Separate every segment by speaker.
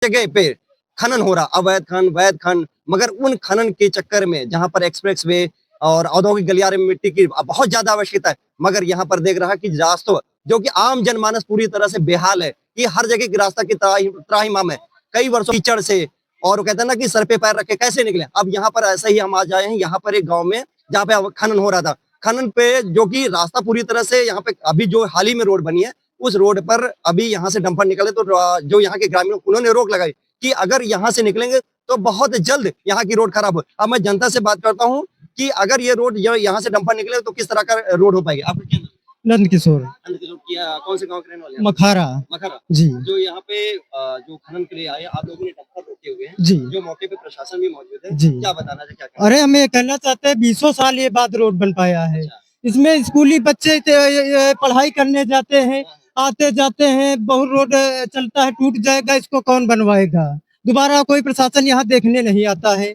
Speaker 1: जगह पे खनन हो रहा, अवैध खनन, वैध खनन, मगर उन खनन के चक्कर में जहां पर एक्सप्रेस वे और औद्योगिक गलियारे में मिट्टी की बहुत ज्यादा आवश्यकता है, मगर यहाँ पर देख रहा कि रास्तों जो कि आम जनमानस पूरी तरह से बेहाल है कि हर जगह की रास्ता की त्राहिमाम है, कई वर्षों कीचड़ से, और वो कहते हैं ना कि सर पे पैर रख के कैसे निकले। अब यहाँ पर ऐसा ही हम आ जाए हैं, यहाँ पर एक गांव में जहाँ पे खनन हो रहा था, खनन पे जो कि रास्ता पूरी तरह से यहाँ पे अभी जो हाल ही में रोड बनी है, उस रोड पर अभी यहाँ से डंपर निकले तो जो यहाँ के ग्रामीण उन्होंने रोक लगाई कि अगर यहाँ से निकलेंगे तो बहुत जल्द यहाँ की रोड खराब हो। अब मैं जनता से बात करता हूँ कि अगर ये रोड यहाँ से डंपर निकले तो किस तरह का रोड हो पाएगी। आपका क्या नाम?
Speaker 2: नंद किशोर
Speaker 1: नंद किशोर, कौन से गांव के रहने वाले हैं?
Speaker 2: मखारा
Speaker 1: मखरा।
Speaker 2: जी।
Speaker 1: जो यहाँ पे जो खनन के लिए आए, आप लोगों ने डंपर रोके हुए हैं,
Speaker 2: जी
Speaker 1: जो मौके पे प्रशासन भी मौजूद है,
Speaker 2: जी।
Speaker 1: क्या बताना है, क्या कहना?
Speaker 2: अरे हम ये कहना चाहते हैं 20 साल ये बाद रोड बन पाया है।
Speaker 1: अच्छा।
Speaker 2: इसमें स्कूली बच्चे पढ़ाई करने जाते हैं, आते जाते हैं, बहुत रोड चलता है, टूट जाएगा, इसको कौन बनवाएगा? दोबारा कोई प्रशासन यहाँ देखने नहीं आता है।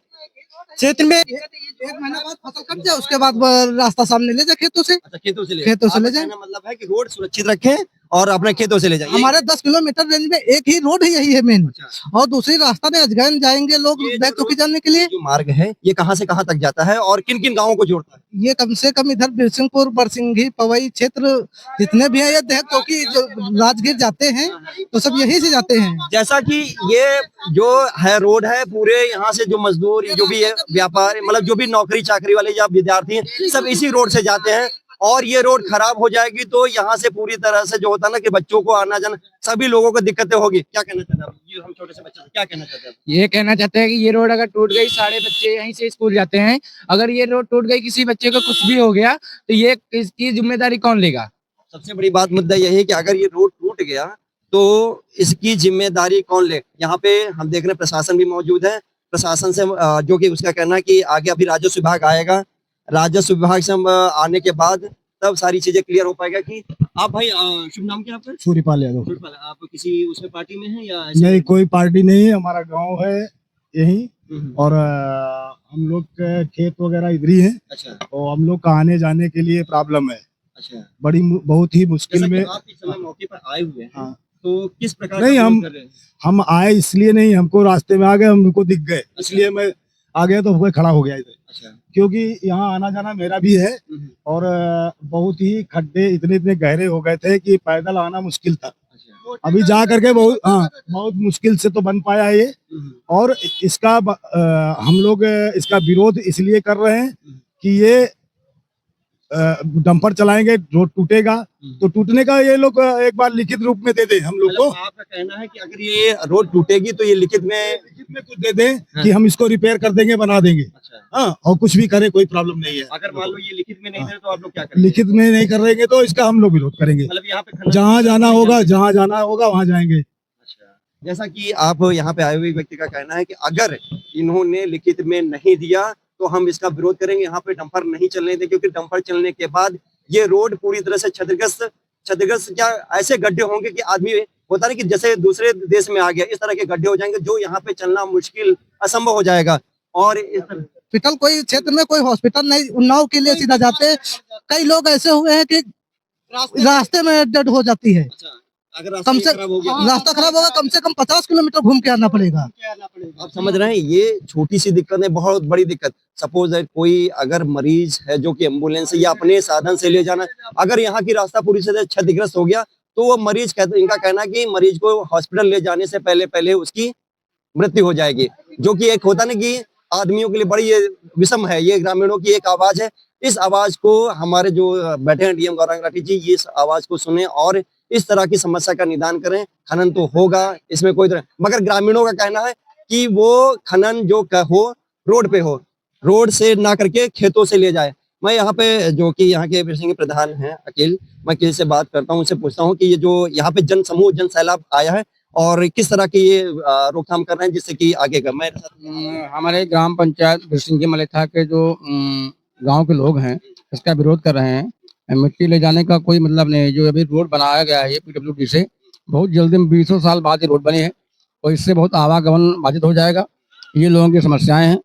Speaker 2: क्षेत्र में 1 महीना बाद फसल कट जाए, उसके बाद रास्ता सामने ले जाए खेतों से।
Speaker 1: अच्छा, खेतों से ले
Speaker 2: जाए।
Speaker 1: मतलब है कि रोड सुरक्षित रखें और अपने खेतों से ले जाए।
Speaker 2: हमारे 10 किलोमीटर रेंज में एक ही रोड ही यही है मेन।
Speaker 1: अच्छा।
Speaker 2: और दूसरी रास्ता में अजगैन जाएंगे लोग बैग चौकी जाने के लिए।
Speaker 1: जो मार्ग है ये कहाँ से कहाँ तक जाता है और किन किन गाँवों को जोड़ता है?
Speaker 2: ये कम से कम इधर बिरसिंहपुर, बरसिंगी, पवई क्षेत्र जितने भी है, ये देह चौकी जो राजगीर जाते हैं तो सब यही से जाते हैं।
Speaker 1: जैसा कि ये जो है रोड है, पूरे यहाँ से जो मजदूर, जो भी व्यापार, मतलब जो भी नौकरी चाकरी वाले या विद्यार्थी हैं, सब इसी रोड से जाते हैं, और ये रोड खराब हो जाएगी तो यहाँ से पूरी तरह से जो होता है ना कि बच्चों को आना जाना, सभी लोगों को दिक्कतें होगी। क्या कहना चाहते हैं आप? ये हम छोटे से बच्चे से क्या कहना चाहते हैं?
Speaker 3: ये कहना चाहते हैं कि ये रोड अगर टूट गई, सारे बच्चे यहीं से स्कूल जाते हैं, अगर ये रोड टूट गई, किसी बच्चे को कुछ भी हो गया तो ये इसकी जिम्मेदारी कौन लेगा?
Speaker 1: सबसे बड़ी बात मुद्दा यही है कि अगर ये रोड टूट गया तो इसकी जिम्मेदारी कौन ले। यहाँ पे हम देख रहे हैं प्रशासन भी मौजूद है, प्रशासन से जो कि उसका कहना है कि आगे अभी राजस्व विभाग आएगा, राजस्व विभाग से हम आने के बाद तब सारी चीजें क्लियर हो पाएगा। कि आप भाई शुभ नाम क्या आपका?
Speaker 2: सूर्यपाल यादव।
Speaker 1: सूर्यपाल, आप किसी उसमें पार्टी में हैं या ऐसे?
Speaker 2: नहीं, कोई पार्टी नहीं है, हमारा गांव है यही, और हम लोग के खेत वगैरह इधर ही है।
Speaker 1: अच्छा।
Speaker 2: तो हम लोग का आने जाने के लिए प्रॉब्लम है।
Speaker 1: अच्छा।
Speaker 2: बड़ी बहुत ही मुश्किल में।
Speaker 1: आप इस समय मौके पर आए हुए हैं,
Speaker 2: हाँ।
Speaker 1: तो किस प्रकार
Speaker 2: नहीं,
Speaker 1: का
Speaker 2: हम
Speaker 1: कर रहे हैं?
Speaker 2: हम आए इसलिए नहीं, हमको रास्ते में आ गए, हमको दिख गए, इसलिए मैं आ गया, तो वो खड़ा हो गया इधर।
Speaker 1: अच्छा।
Speaker 2: क्योंकि यहाँ आना जाना मेरा भी है, और बहुत ही खड्डे इतने इतने गहरे हो गए थे कि पैदल आना मुश्किल था।
Speaker 1: अच्छा।
Speaker 2: अभी जा करके बहुत मुश्किल से तो बन पाया है ये। और इसका हम लोग इसका विरोध इसलिए कर रहे हैं कि ये डंपर चलाएंगे, रोड टूटेगा, तो टूटने का ये लोग एक बार लिखित रूप में दे दें हम लोग को।
Speaker 1: आपका कहना है कि अगर ये रोड टूटेगी तो ये लिखित में
Speaker 2: कुछ दे दें कि हम इसको रिपेयर कर देंगे, बना देंगे।
Speaker 1: अच्छा।
Speaker 2: हाँ, और कुछ भी करें, कोई प्रॉब्लम नहीं है।
Speaker 1: अगर मान लो ये लिखित में नहीं दे तो आप लोग क्या करेंगे?
Speaker 2: लिखित में नहीं करेंगे तो इसका हम लोग विरोध करेंगे।
Speaker 1: मतलब यहाँ पे
Speaker 2: जहाँ जाना होगा वहाँ जाएंगे।
Speaker 1: अच्छा। जैसा कि आप यहाँ पे आए हुए व्यक्ति का कहना है कि अगर इन्होंने लिखित में नहीं दिया तो हम इसका विरोध करेंगे, यहाँ पे डंपर नहीं चलने देंगे, क्योंकि डंपर चलने के बाद ये रोड पूरी तरह से क्षतिग्रस्त क्या ऐसे गड्ढे होंगे कि आदमी होता नहीं कि जैसे दूसरे देश में आ गया, इस तरह के गड्ढे हो जाएंगे जो यहाँ पे चलना मुश्किल, असंभव हो जाएगा। और
Speaker 2: हॉस्पिटल, कोई क्षेत्र में कोई हॉस्पिटल नहीं, उन्नाव के लिए सीधा जाते हैं। कई लोग ऐसे हुए हैं कि रास्ते में डेड हो जाती है।
Speaker 1: अगर
Speaker 2: रास्ता खराब होगा, कम से कम 50 किलोमीटर घूम के आना पड़ेगा।
Speaker 1: आप समझ रहे हैं, ये छोटी सी दिक्कत है, बहुत बड़ी दिक्कत। सपोज कोई अगर मरीज है जो कि एम्बुलेंस या अपने साधन से ले जाना, अगर यहाँ की रास्ता पूरी से क्षतिग्रस्त हो गया तो वो मरीज इनका कहना है कि मरीज को हॉस्पिटल ले जाने से पहले उसकी मृत्यु हो जाएगी, जो कि एक होता ना कि आदमियों के लिए बड़ी ये विषम है। ये ग्रामीणों की एक आवाज है, इस आवाज को हमारे जो बैठे हैं डीएम गौरांग राठी जी, इस आवाज को सुने और इस तरह की समस्या का निदान करें। खनन तो होगा, इसमें कोई तरह, मगर ग्रामीणों का कहना है कि वो खनन जो हो रोड पे हो, रोड से ना करके खेतों से ले जाए। मैं यहाँ पे जो कि यहाँ के बिरसिंह के प्रधान हैं अकील, मैं अकील से बात करता हूँ, उनसे पूछता हूँ कि ये जो यहाँ पे जन सैलाब आया है और किस तरह की ये रोकथाम कर रहे हैं जिससे कि आगे का। मैं
Speaker 3: हमारे ग्राम पंचायत बिरसिंगी मलेथा के जो गांव के लोग हैं इसका विरोध कर रहे हैं। मिट्टी ले जाने का कोई मतलब नहीं है। जो अभी रोड बनाया गया है ये पीडब्ल्यूडी से, बहुत जल्दी में 20 साल बाद ये रोड बनी है और इससे बहुत आवागमन बाधित हो जाएगा। ये लोगों की समस्याएं हैं,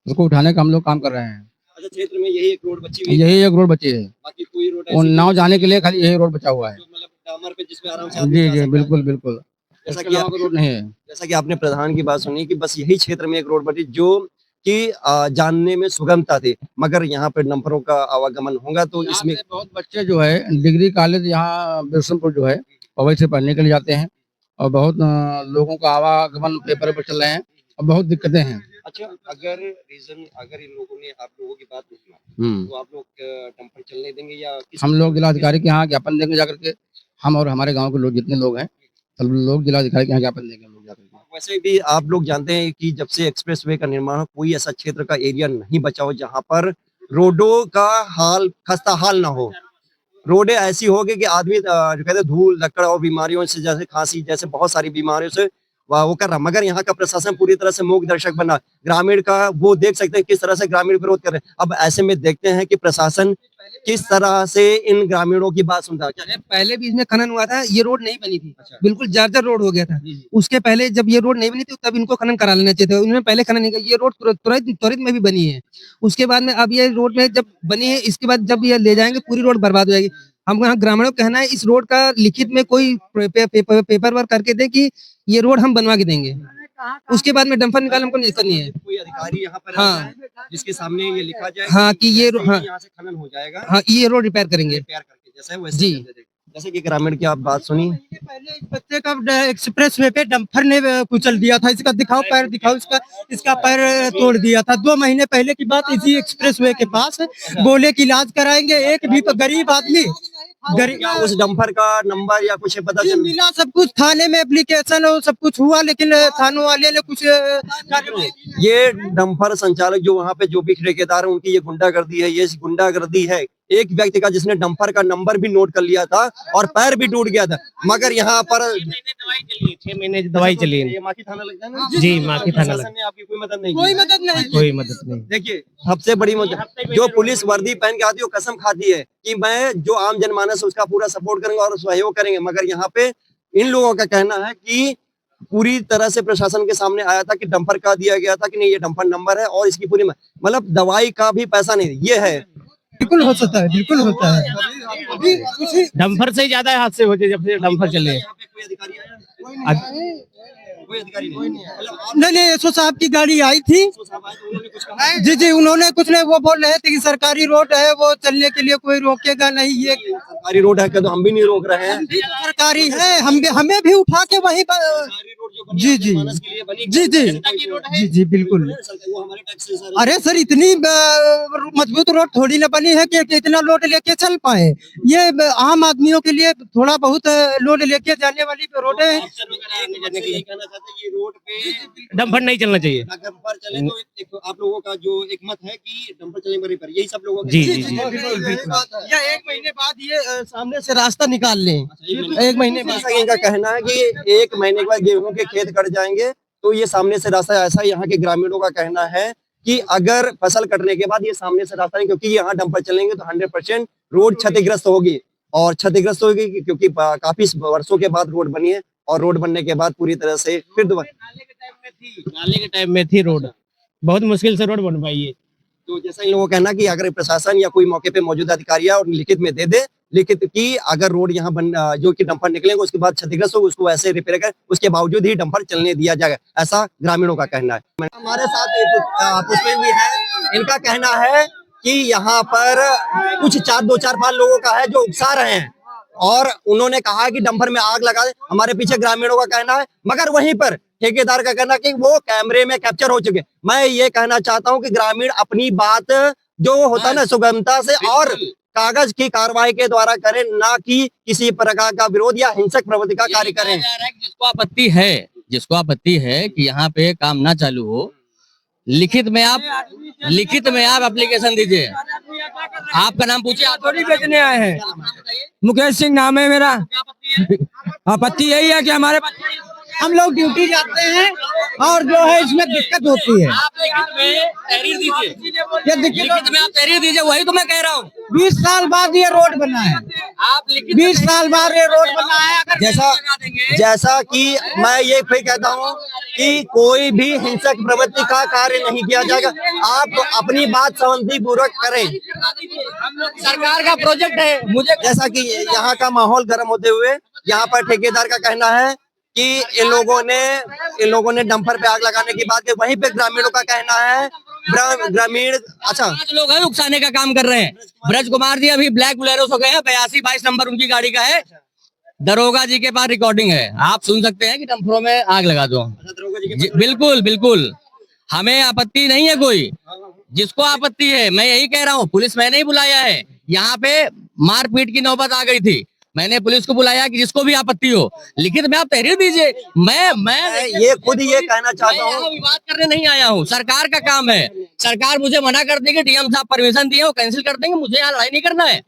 Speaker 3: उसको उठाने का हम लोग काम कर रहे हैं।
Speaker 1: अच्छा, क्षेत्र में यही एक रोड बची हुई है?
Speaker 3: यही एक रोड बची है,
Speaker 1: बाकी कोई रोड
Speaker 3: और नाव जाने के लिए खाली यही रोड बचा हुआ है।
Speaker 1: मतलब डामर पे जिसमें आराम से
Speaker 3: जी बिल्कुल बिल्कुल।
Speaker 1: जैसा
Speaker 3: इसके
Speaker 1: कि
Speaker 3: अलावा कोई रोड नहीं है।
Speaker 1: जैसा कि आपने प्रधान की बात सुनी कि बस यही क्षेत्र में एक रोड बनी जो कि जानने में सुगमता थी, मगर यहाँ पे डंपरों का आवागमन होगा तो
Speaker 3: यहाँ
Speaker 1: इसमें
Speaker 3: से बहुत बच्चे जो है डिग्री कॉलेज यहाँ बिरसनपुर जो है पवई से पढ़ने के लिए जाते हैं और बहुत लोगों का आवागमन पेपर पर चल रहे हैं और बहुत दिक्कतें हैं।
Speaker 1: अच्छा, अगर इन लोगों ने आप लोगों की बात नहीं मानी तो आप लोग डंपर चलने देंगे या
Speaker 3: हम लोग जिलाधिकारी के यहाँ ज्ञापन देंगे जाकर के, हम और हमारे गांव के लोग जितने लोग हैं सब लोग जिलाधिकारी के यहाँ ज्ञापन देंगे हम लोग जाकर के।
Speaker 1: वैसे भी आप लोग जानते हैं कि जब से एक्सप्रेसवे का निर्माण हो कोई ऐसा क्षेत्र का एरिया नहीं बचा हो जहां पर रोडों का हाल खस्ता हाल ना हो। रोडें ऐसी हो गई कि आदमी जो कहते हैं धूल लकड़ और बीमारियों से जैसे खांसी जैसे बहुत सारी बीमारियों से वो कर रहा, मगर यहाँ का प्रशासन पूरी तरह से मूक दर्शक बना। ग्रामीण का वो देख सकते हैं किस तरह से ग्रामीण विरोध कर रहे हैं। अब ऐसे में देखते हैं कि प्रशासन किस तरह से इन ग्रामीणों की बात सुनता है।
Speaker 4: पहले भी इसमें खनन हुआ था, ये रोड नहीं बनी थी।
Speaker 1: अच्छा।
Speaker 4: बिल्कुल जर्जर रोड हो गया था। उसके पहले जब ये रोड नहीं बनी थी तब इनको खनन करा लेना चाहिए था। उन्होंने पहले खनन नहीं किया। ये रोड त्वरित में भी बनी है। उसके बाद में अब ये रोड में जब बनी है, इसके बाद जब ये ले जाएंगे पूरी रोड बर्बाद हो जाएगी। हम यहाँ ग्रामीणों का कहना है इस रोड का लिखित में कोई पेपर वर्क करके दे कि ये रोड हम बनवा के देंगे। उसके बाद में डंपर निकाल हमको दिक्कत नहीं है।
Speaker 1: कोई अधिकारी यहाँ पर
Speaker 4: हाँ।
Speaker 1: रहता है, जिसके सामने ये लिखा जाए
Speaker 4: हाँ कि ये हाँ,
Speaker 1: यहाँ से खनन हो जाएगा,
Speaker 4: हाँ ये रोड रिपेयर करेंगे।
Speaker 1: प्यार करके जैसे है वैसे
Speaker 4: जी।
Speaker 1: कर देते। जैसे कि ग्रामीण की आप बात सुनी,
Speaker 2: पहले इस बच्चे का एक्सप्रेस वे पे डंपर ने कुचल दिया था। इसका दिखाओ पैर दिखाओ, इसका पैर तोड़ दिया था। 2 महीने पहले की बात। इसी एक्सप्रेस वे के पास बोले कि इलाज कराएंगे। एक भी तो गरीब आदमी
Speaker 1: क्या उस डंपर का नंबर या कुछ पता
Speaker 2: जी
Speaker 1: चल
Speaker 2: मिला, सब कुछ थाने में एप्लीकेशन और सब कुछ हुआ, लेकिन थानों वाले ने कुछ कार्रवाई
Speaker 1: ये डंपर संचालक जो वहाँ पे जो भी ठेकेदार है उनकी ये गुंडागर्दी है। ये गुंडागर्दी है एक व्यक्ति का जिसने डंपर का नंबर भी नोट कर लिया था और पैर भी टूट गया था, मगर यहाँ पर
Speaker 4: 6 महीने की दवाई चली है।
Speaker 1: ये माखी थाना लगता है ना
Speaker 4: जी, माखी थाना
Speaker 1: प्रशासन ने आपकी कोई मदद नहीं
Speaker 2: कोई
Speaker 1: की।
Speaker 2: मदद नहीं।
Speaker 4: कोई मदद नहीं।
Speaker 1: देखिए सबसे बड़ी मदद जो पुलिस वर्दी पहन के आती है वो कसम खाती है कि मैं जो आम जनमानस है उसका पूरा सपोर्ट करेंगे और सहयोग करेंगे, मगर यहाँ पे इन लोगों का कहना है कि पूरी तरह से प्रशासन के सामने आया था कि डंपर का दिया गया था कि नहीं ये डंपर नंबर है और इसकी पूरी मतलब दवाई का भी पैसा नहीं। ये है
Speaker 2: बिल्कुल हो सकता है, बिल्कुल होता है। अभी कुछ
Speaker 4: डंपर से ही ज्यादा हादसे होते हैं जब से डंपर चले।
Speaker 1: यहाँ पे कोई अधिकारी आया? कोई अधिकारी नहीं। मतलब आप
Speaker 2: नहीं एसओ साहब की गाड़ी आई थी।
Speaker 1: साहब आए तो उन्होंने कुछ कहा?
Speaker 2: जी उन्होंने कुछ नहीं, वो बोल रहे थे कि सरकारी रोड है, वो चलने के लिए कोई रोकेगा नहीं। ये
Speaker 1: सरकारी रोड है क्या तो हम भी नहीं रोक रहे हैं।
Speaker 2: सरकारी है, हमें भी उठा के वहीं
Speaker 1: सरकारी रोड जो बनी
Speaker 2: जी,
Speaker 1: है,
Speaker 2: जी।
Speaker 1: जनमानस के लिए बनी
Speaker 2: जी, जी। जी बिल्कुल।
Speaker 1: वो हमारे टैक्स से सारे-
Speaker 2: अरे सर इतनी मजबूत रोड थोड़ी ना बनी है कि इतना लोड लेके चल पाए। ये आम आदमियों के लिए थोड़ा बहुत लोड लेके जाने वाली रोड है।
Speaker 1: आप सर यही कहना चाहते हैं कि रोड पे
Speaker 4: डंपर नहीं चलना चाहिए।
Speaker 1: डंपर चले तो एक आप लोगों का जो एक मत है कि डंपर चले मरे पर, यही सब लोगों का
Speaker 4: जी,
Speaker 1: कहना
Speaker 4: जी,
Speaker 1: है।
Speaker 4: जी।
Speaker 2: या 1 महीने बाद ये सामने से रास्ता निकाल लें। 1 महीने बाद
Speaker 1: जैसा कि इनका कहना है कि 1 महीने के बाद गेहूं के खेत कट जाएंगे तो ये सामने से रास्ता, ऐसा यहाँ के ग्रामीणों का कहना है कि अगर फसल कटने के बाद ये सामने से रास्ता नहीं, क्योंकि यहाँ डंपर चलेंगे तो 100% रोड क्षतिग्रस्त होगी और क्षतिग्रस्त होगी क्योंकि काफी वर्षों के बाद रोड बनी है और रोड बनने के बाद पूरी तरह से फिर दोबारा
Speaker 4: नाले के टाइम में थी रोड, बहुत मुश्किल से रोड बन पाई है।
Speaker 1: तो जैसा इन लोगों का कहना कि अगर प्रशासन या कोई मौके पे मौजूद अधिकारी और लिखित में दे दे, लिखित की अगर रोड यहाँ बन जो कि डंपर निकलेंगे उसके बाद क्षतिग्रस्त होगा उसको ऐसे रिपेयर कर उसके बावजूद ही डंपर चलने दिया जाएगा, ऐसा ग्रामीणों का कहना है। हमारे साथ एक पुष्पेंद्र भी है, इनका कहना है कि यहाँ पर कुछ 2-4-5 लोगों का है जो उकसा रहे हैं और उन्होंने कहा कि डंपर में आग लगा दे। हमारे पीछे ग्रामीणों का कहना है, मगर वहीं पर ठेकेदार का कहना कि वो कैमरे में कैप्चर हो चुके। मैं ये कहना चाहता हूं कि ग्रामीण अपनी बात जो होता है ना सुगमता से और कागज की कार्रवाई के द्वारा करें, ना कि किसी प्रकार का विरोध या हिंसक प्रवृत्ति का कार्य करें।
Speaker 5: जिसको आपत्ति है कि यहाँ पे काम ना चालू हो, लिखित में आप एप्लीकेशन दीजिए। आपका नाम पूछिए।
Speaker 4: थोड़ी बेचने आए हैं। मुकेश सिंह नाम है मेरा। आपत्ति यही है कि हमारे
Speaker 2: हम लोग ड्यूटी जाते हैं और जो है इसमें दिक्कत होती है।
Speaker 5: आप लिखित में तहरीर दीजिए।
Speaker 2: ये दिक्कत
Speaker 5: लिखित में आप तहरीर दीजिए, वही तो मैं कह रहा हूँ।
Speaker 2: 20 साल बाद ये रोड बना है।
Speaker 5: आप लिखित
Speaker 2: 20 साल बाद ये रोड बना है। अगर
Speaker 1: जैसा कि मैं ये फिर कहता हूँ कि कोई भी हिंसक प्रवृत्ति का कार्य नहीं किया जाएगा। आप अपनी बात सहमति पूर्वक करें।
Speaker 5: सरकार का प्रोजेक्ट है। मुझे
Speaker 1: जैसा कि यहाँ का माहौल गर्म होते हुए यहाँ पर ठेकेदार का कहना है कि इन लोगों ने डंपर पे आग लगाने की बात की। वहीं पे ग्रामीणों का कहना है, ग्रामीण अच्छा
Speaker 5: 5 लोग हैं उकसाने का काम कर रहे हैं। ब्रज कुमार जी अभी ब्लैक बुलेरो से गए हैं, 82-22 नंबर उनकी गाड़ी का है। दरोगा जी के पास रिकॉर्डिंग है, आप सुन सकते हैं कि डंपरों में आग लगा दो। बिल्कुल बिल्कुल, हमें आपत्ति नहीं है कोई, जिसको आपत्ति है मैं यही कह रहा हूँ, पुलिस मैंने ही बुलाया है। यहाँ पे मारपीट की नौबत आ गई थी, मैंने पुलिस को बुलाया कि जिसको भी आपत्ति हो लिखित में आप तहरीर दीजिए। मैं
Speaker 1: ये खुद ये कहना चाहता हूँ,
Speaker 5: यहाँ विवाद करने नहीं आया हूँ, सरकार का काम है। सरकार मुझे मना कर देगी, डीएम साहब परमिशन दिए वो कैंसिल कर देंगे, मुझे यहाँ लड़ाई नहीं करना है।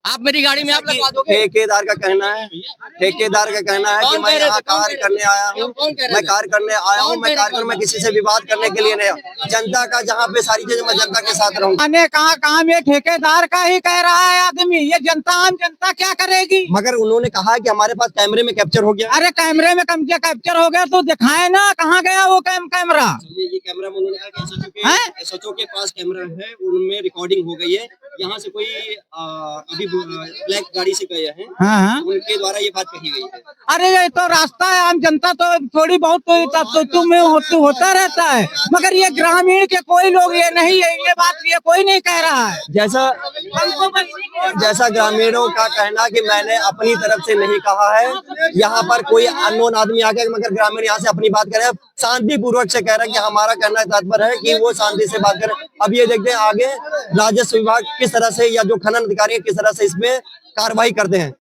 Speaker 5: आप मेरी गाड़ी में आप लगवा दोगे।
Speaker 1: ठेकेदार का कहना है कि मैं यहाँ कार्य करने आया हूँ, मैं कार्य करने आया हूँ, मैं कार्य में किसी से विवाद करने के लिए नहीं, जनता का जहाँ पे सारी चीजें मैं जनता के साथ रहूँ।
Speaker 2: मैंने कहा काम ये ठेकेदार का ही कह रहा है आदमी, ये जनता आम जनता क्या करेगी।
Speaker 1: मगर उन्होंने कहा कि हमारे पास कैमरे में कैप्चर हो गया।
Speaker 2: अरे कैमरे में कैप्चर हो गया तो दिखाए ना, कहाँ गया वो कैमरा।
Speaker 1: ये कैमरा उन्होंने कहा कि SHO के पास कैमरा है, उनमें रिकॉर्डिंग हो गई है। यहाँ से कोई अभी ब्लैक गाड़ी से गए हैं,
Speaker 2: हाँ
Speaker 1: उनके द्वारा ये बात कही गई है।
Speaker 2: अरे ये तो रास्ता है, आम जनता तो थोड़ी बहुत तो होता रहता है, मगर ये ग्रामीण के कोई लोग ये नहीं है, ये बात ये कोई नहीं कह रहा है।
Speaker 1: जैसा ग्रामीणों का कहना कि मैंने अपनी तरफ से नहीं कहा है, यहाँ पर कोई अननोन आदमी आ गया, मगर ग्रामीण यहाँ से अपनी बात कर रहे हैं, शांतिपूर्वक से कह रहे हैं कि हमारा कहना तात्पर्य है कि वो शांति से बात करें। अब ये देखते हैं आगे राजस्व विभाग किस तरह से या जो खनन अधिकारी किस तरह से इसमें कार्रवाई करते हैं।